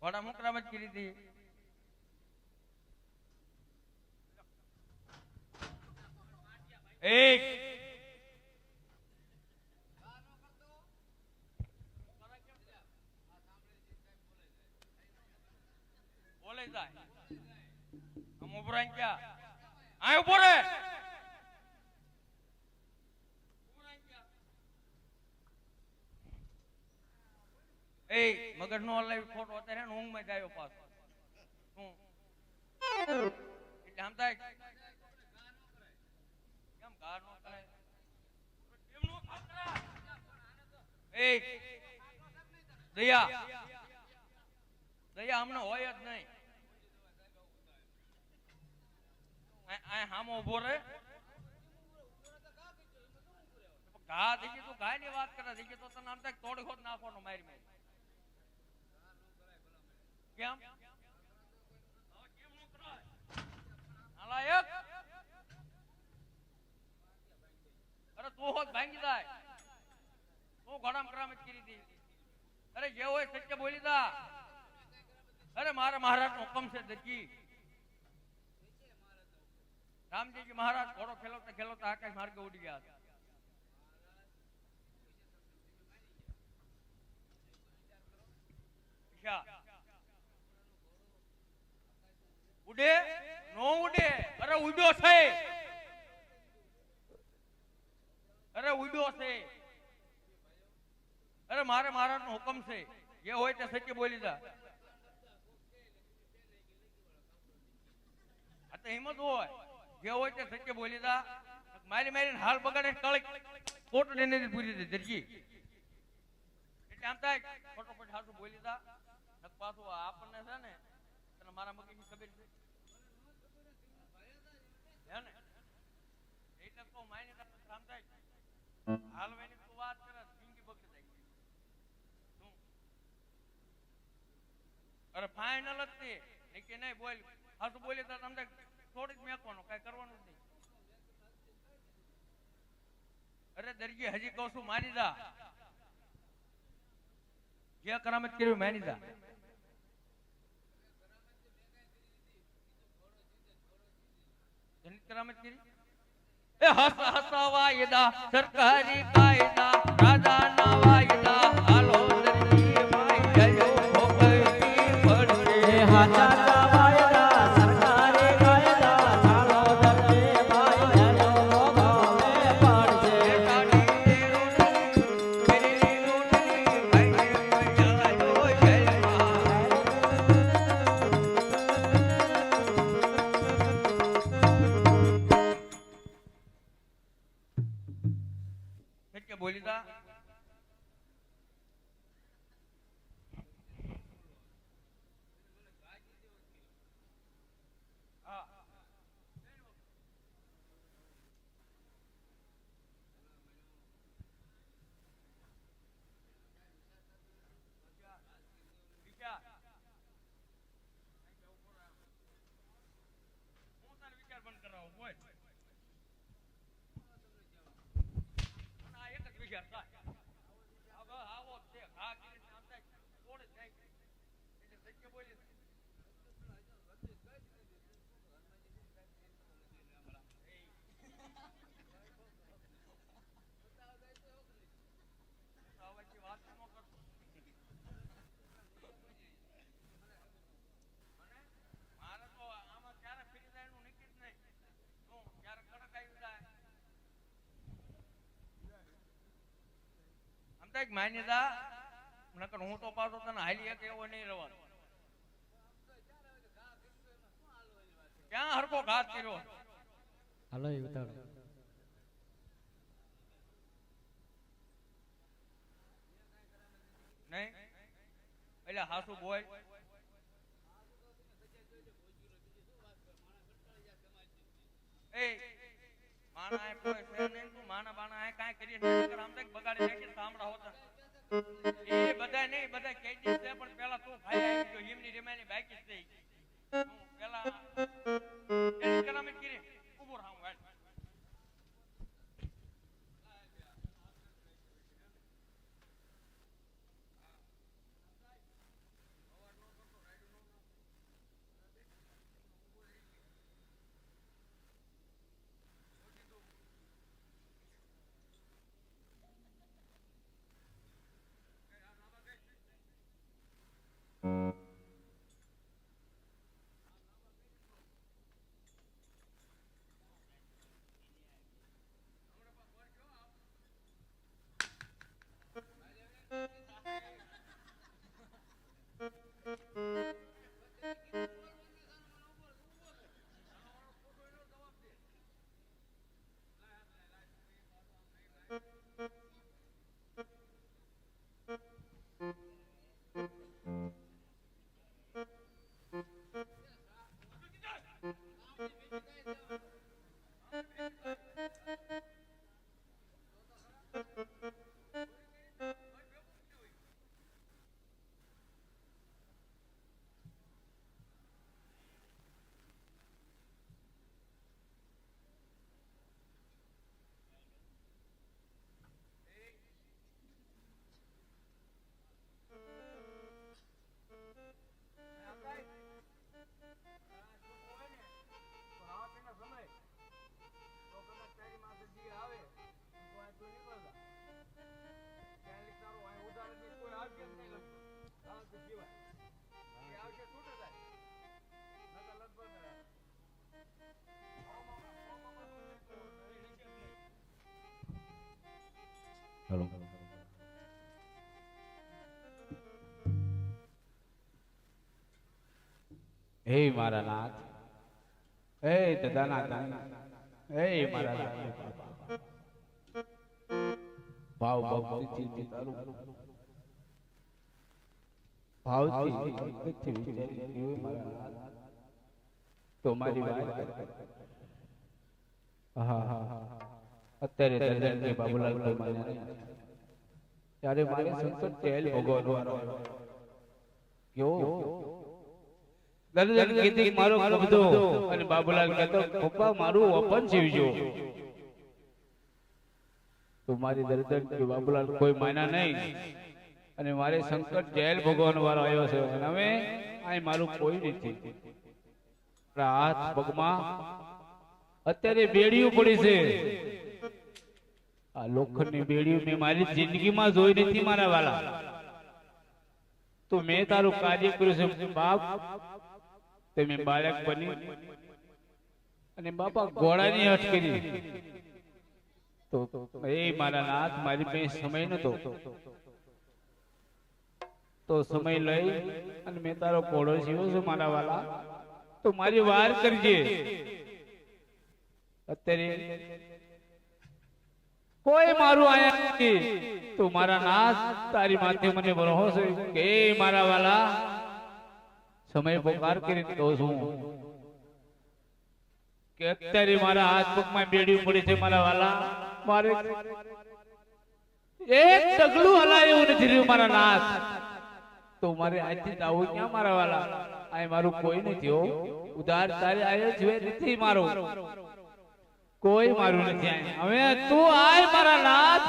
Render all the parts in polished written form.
ઘોડા મુકરામ જ કરી હતી. એક બોલે જાય આમ ઉભો રહી ક્યાં આ ઉભો રે એ મગજ નો હલાવી ખોટો અત્યારે ઊંઘ માં જાય પાછો હું એટલે આમ થાય કેમ ગાર નો કરાય કેમ નો ખાતરા એ દયા દયા અમને હોય જ નહીં આ હામો ઉભો રે ઘા દીધી તું ઘા ની વાત કરે દીધી તો તને આમ થાય તોડી ખોદ નાખવાનો મારી મારી કેમ કેમ નો કરાય નાલાયક અરે તું હોત ભાંગી જાય તું ઘોડામ કરામત કરી દી અરે જે હોય સત્ય બોલી દા અરે મારા મહારાજ નો હુકમ છે દરજી રામજીજી મહારાજ ઘોડો ખેલવતા ખેલવતા આકાશ માર્ગે ઉડી ગયા હતા ઉડે નો ઉડે અરે ઉડ્યો છે અરે ઉડ્યો છે અરે મારે મહારાજ નો હુકમ છે જે હોય તે સત્ય બોલી દા આ તો હિંમત હોય જે હોય તે સત્ય બોલી દા મારી મારીને હાલ બગાડે કળક પોટ લઈને પૂરી દે દરજી એટલે આમ થાય ફટોફટ હાથું બોલી દા પાછું આપણને છે ને તને મારા મગજની ખબર છે હે ને એટલે તો માયને આમ થાય હાલ વેની તું વાત કરે જિંદગી બગડી જાય અરે ફાઇનલ જ તે કે નહીં બોલ હાથું બોલી દા તમને થોડીક મેકવાનું કઈ કરવાનું જ નહીં અરે દરજી હજી કહું છું મારી દા જે કરામત કર્યું માની દા કરામત કરી એ હસ હસવાયદા સરકારી કાયદા રાજાના વાયદા હાલો દરજી માય જયો ભોગવી પડશે હાજાના વાયદા સરકારી કાયદા હાલો દરજી માય જયો ભોગવી પડશે કાઢી મેરી રોટી ભાઈ જયો જય બોલી દા વિચાર બંધ કરાવો બોલ માન્યતા નકર હું તો પાછો તને હાલી એક એવો નહીં રહેવાનો ક્યાં હરકો ઘાત કર્યો હાલો એ ઉતારો નહીં એટલે હાસુ બોલ એ માણા કોઈ છે નહીં તું માણા બાણા કાંઈ કરી નહીં આમ તક બગાડી નાખી સાંભળા હોતા એ બધા નહીં બધા કહી દે છે પણ પેલા તું ભાઈ આવી ગયો હિમની રેમાની બાકી છે પેલા એની કરામત કરી ઉભો રામ વાળ હે મારા નાથ, હે દાદાના દાદા, હે મારા લાડુ બાપા, ભાવ ભક્તિથી તારું ભાવથી ભક્તિથી વિચારી જીવે મારા નાથ, તો મારી વાત અત્યારે દર્દન કે બાબુલાલ કોઈ માન્યા નહીં, ત્યારે મારે સંકટ તેલ ભોગવવાનો કેવો દર્દન કીધી મારો કબજો અને બાબુલાલ કહેતો પપ્પા મારું ઓપન જીવજો, તો મારી દર્દન કે બાબુલાલ કોઈ માન્યા નહીં અને મારે સંકટ જેલ ભોગવવાનો વારો આવ્યો છે અને હવે આ મારું કોઈ નથી, હાથ પગમાં અત્યારે બેડીઓ પડી છે, આ લોખંડની બેડીઓ મેં મારી જિંદગીમાં જોઈ નથી મારા વાલા, તો મેં તારું કાર્ય કર્યું છે બાપ, તમે બાળક બની અને બાપા ઘોડાની હટ કરી, તો એ મારા નાથ મારી પાસે સમય નતો, તો સમય લઈ અને મેં તારો ઘોડો સીવ્યો છે મારા વાલા, તો મારી વાર કરજે, અત્યારે કોઈ મારું આયા નથી, તો મારા નાથ તારી માથે મને ભરોસો છે કે મારા વાલા સમય પોકાર કરીને કહું છું કે અત્યારે મારા હાથ પગમાં બેડી પડી છે મારા વાલા, મારે એક ડગલું હલાય એવું નથી રહ્યું મારા નાથ, તો મારે આજથી આવું ક્યાં મારા વાલા, આ મારું કોઈ નથી હો, ઉધાર તારે આયો જોઈએ નથી મારો, કોઈ મારું નથી આય, હવે તું આય મારા નાથ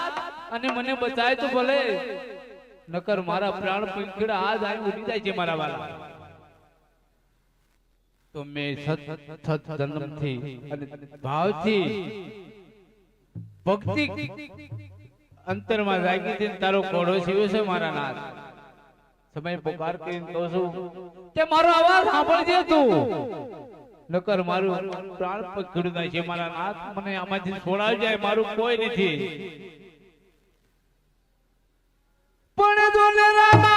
અને મને બચાય તો ભલે, નકર મારા પ્રાણ પંખીડા આજ આય ઉડી જાય છે મારા વાલા, તો મેં સત જન્મથી અને ભાવથી ભક્તિ અંતરમાં જાગી છે, તારો ઘોડો સીવ્યો છે મારા નાથ, સમય પોકાર કરીને કહું છું કે મારો અવાજ સાંભળજે તું, નકર મારું પ્રાણ પકડી જાય છે મારા નાથ, મને આમાંથી છોડાવી જાય, મારું કોઈ નથી પણ દોને રામા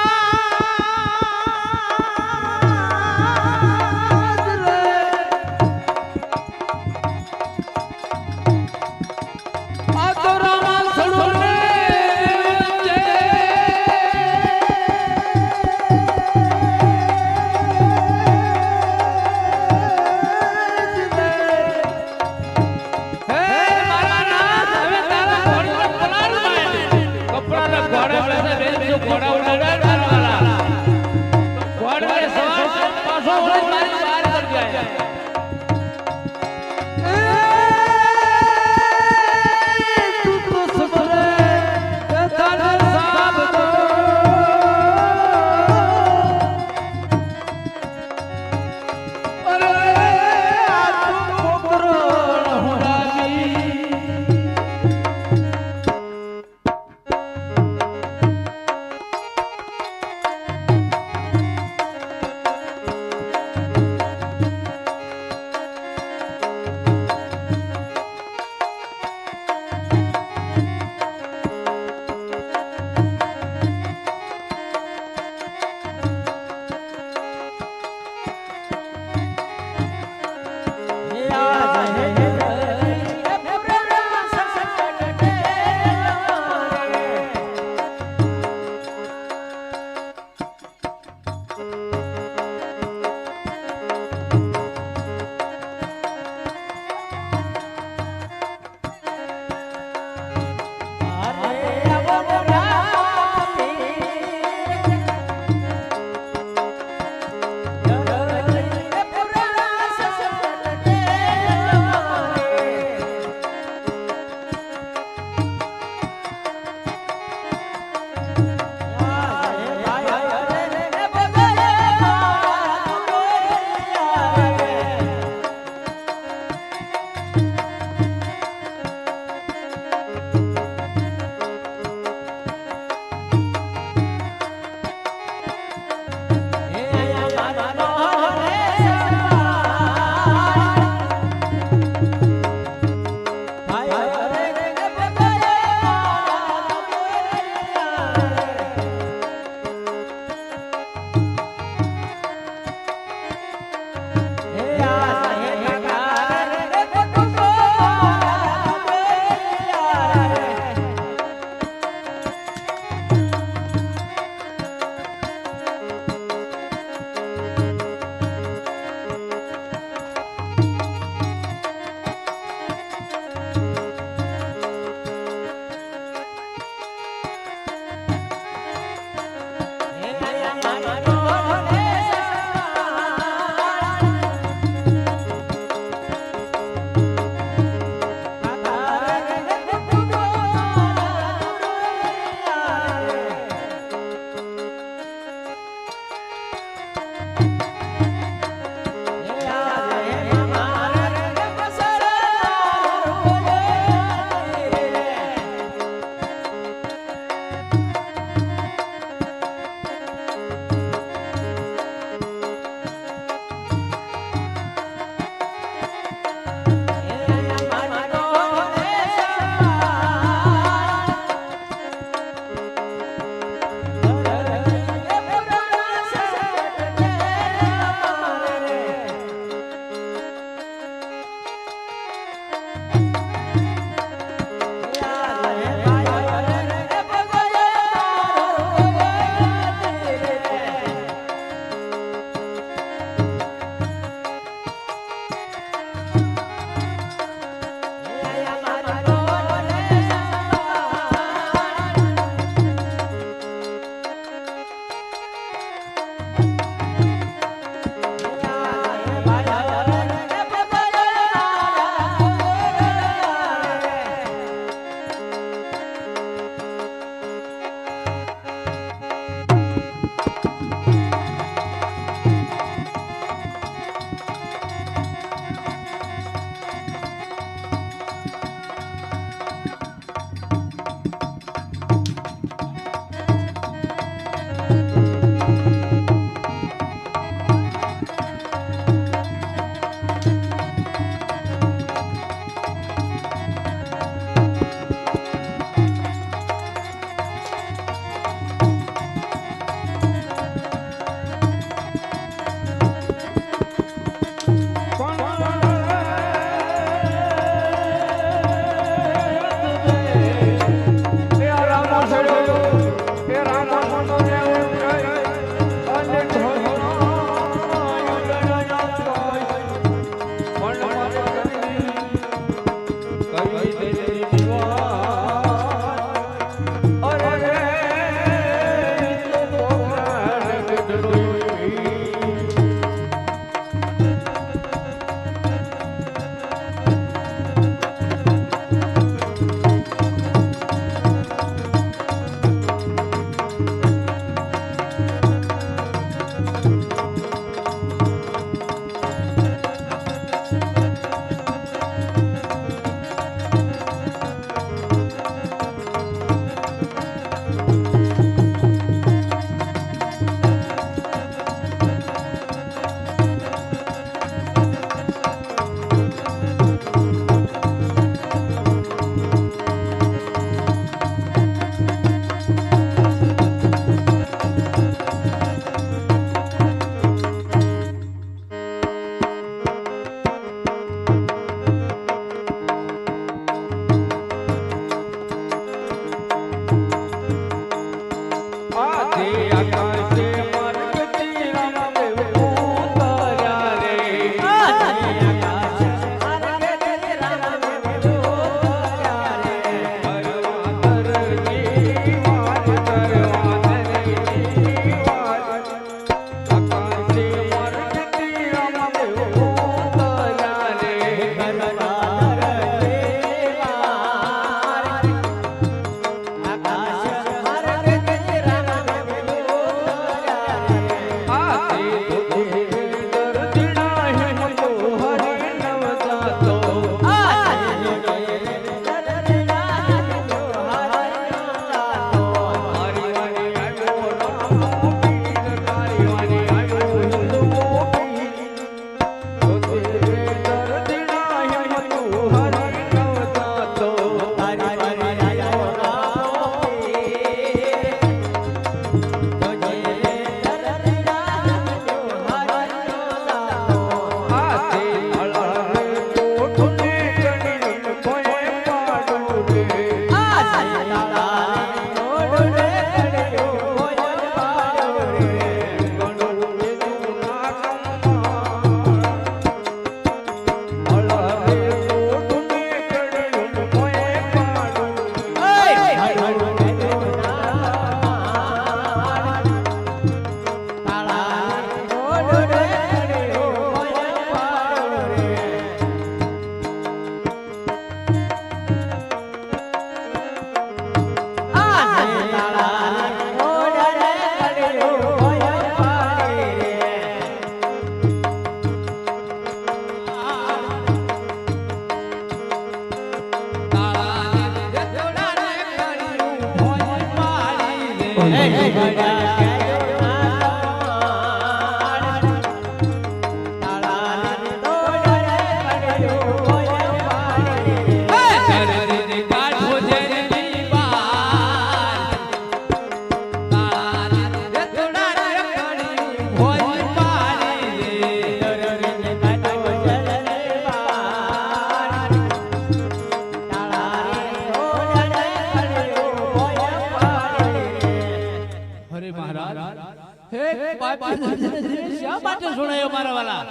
દરજીને શા માટે છોડાયો મારા વાલા?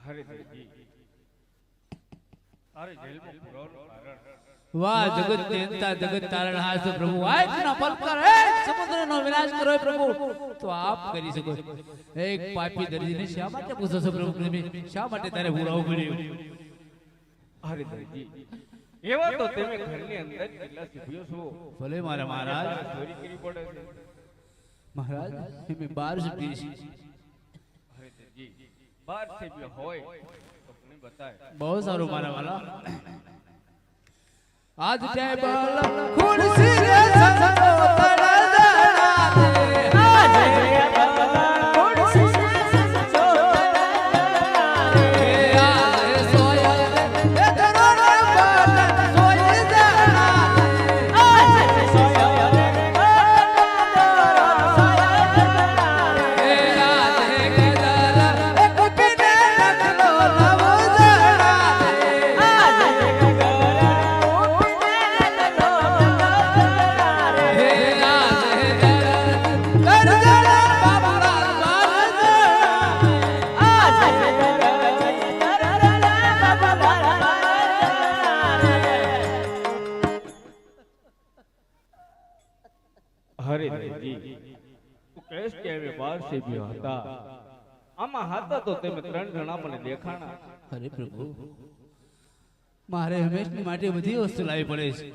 હરિદેવજી તારે જેલમાં પૂરવાનું કારણ વાહ જગત નિયંતા જગત તારણહાર છે પ્રભુ. આજના પલકર એક સમુદ્રનો વિનાશ કરો હે પ્રભુ તો આપ કરી શકો. એક પાપી દરજીને શા માટે પૂછો છો પ્રભુ? પ્રેમી શા માટે તારે ભૂલાવું પડ્યું? હરિદેવજી એવા તો તમે ઘરની અંદર કેટલા સીધ્યો છો ભલે મારા મહારાજ. ચોરી કરી પડે છે મહારાજ અમે 12 સીધી છીએ. હરિદેવજી 12 સીધ્યો હોય તો મને બતાય. બહુ સારું મારા વાલા. આજ ટેબલ ખુરશી રે સંતો તળદડા દે. આજ ટેબલ ખુરશી રે સંતો તળદડા દે. આજ સોયા રે દરોડ પાટણ સોઈ દડા દે. આજ સોયા રે દરોડ સોયા દડા દે. આજ ગદર એક પીને નખલો લવ દડા દે. આજ હરિદેવજી તું કહેશ કે અમે 12 સીધ્યો હતા. આમાં હતા તો તમે 3 જણા મને દેખાણા. અરે પ્રભુ મારે હંમેશની માટે બધી વસ્તુ લાવી પડે છે.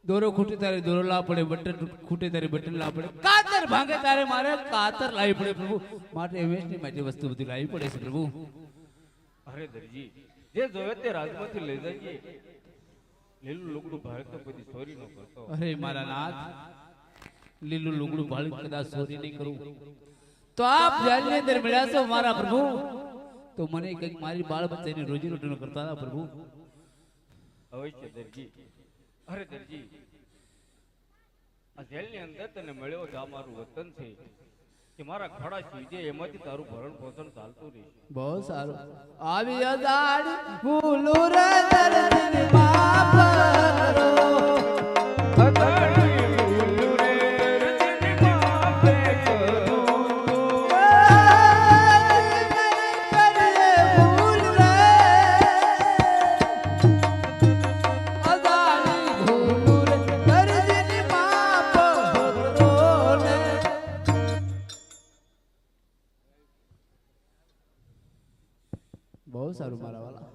દોરો ખૂટે તારે દોરો લાવવા પડે, બટન ખૂટે તારે બટન લાવવા પડે, કાતર ભાંગે તારે મારે કાતર લાવી પડે પ્રભુ. માટે હંમેશની માટે વસ્તુ બધી લાવી પડે છે પ્રભુ. હરિદેવજી જે જોવે તે રાજમાંથી લઈ જઈએ. લીલું લુગડું ભારત તો કોઈ ચોરી ન કરતો. અરે મારા નાથ લીલું લુગડું ભાળી કદાચ ચોરી નહીં કરું તો આપ જેલની અંદર મળ્યા છો મારા પ્રભુ તો મને કંઈક મારી બાળ બચ્ચાની રોજી રોટીનો કરતા હતા પ્રભુ. અવશ્ય દરજી. અરે દરજી આ જેલની અંદર તને મળ્યો છે, આ મારું વતન છે કે મારા ખડા સીધે એમાંથી તારું ભરણ પોષણ ચાલતું રહેશે. બહુ સારું. આવી અદાડ ભૂલું રે દર્દની માફ કરો. અદાડી ભૂલું રે દર્દની માફ કરો. ભૂલ રે અદાડી ભૂલું રે દર્દની માફ કરો ને. બહુ સારું મારા વાલા.